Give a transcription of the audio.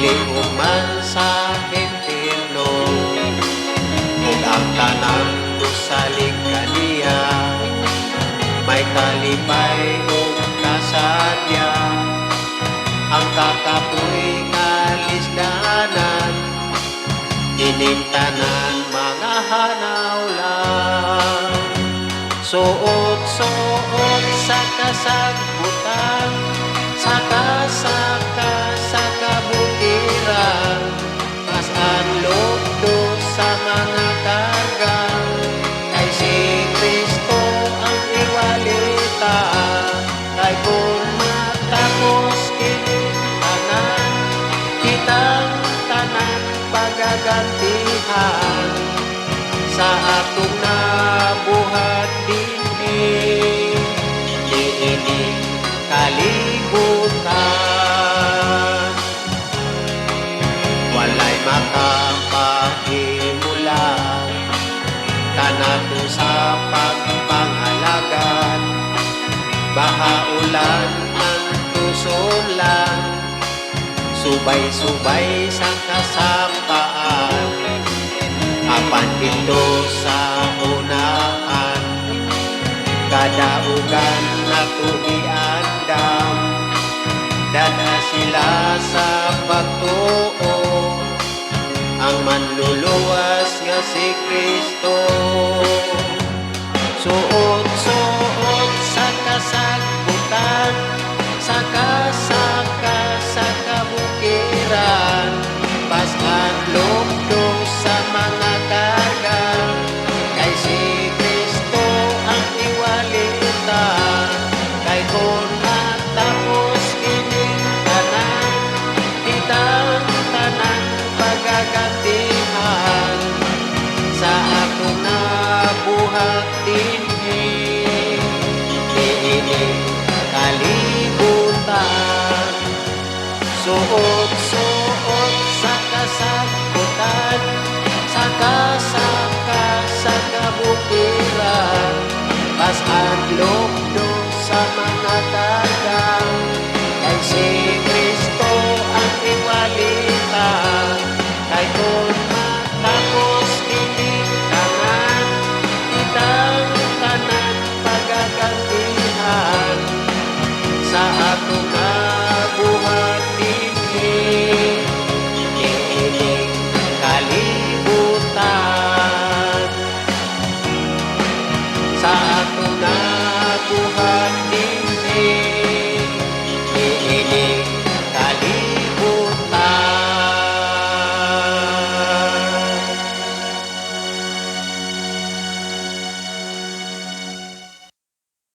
liog man sa impierno, ug ang tanang tusalig kaniya, may kalipay ug kasadya. Ang kakapoy kalisdanan, ining tanan mga hanaw lang. Suot-suot sa kasagbutan, saka-saka sa kabukiran, mas anlog do sa mga karga, kay si Kristo ang iwalita. Kay kung matapos kining tanan, kitang tanan pagagantihan sa atong nabuhat dinhi niining kalibutan. Walay makapahimulan kanato sa pagpangalagad, bahaulan ang tusolan, subay-subay sa kasampaan, apan dito sa unahan, kadaugan na tugiandam, dada sila sa pagtuo, ang manluluwas nga si Kristo. Suot-suot sa kasagbutan, saka-saka sa kabukiran, pasan lugdo sa mga karga, kay si Kristo ang iwalita. Kay kung matapos kining tanan, kitang tanan pagagantihan sa akong nabuhat dinhi niining kalibutan. Suot-suot sa kasagbutan, saka-saka sa kabukiran, pas-adlok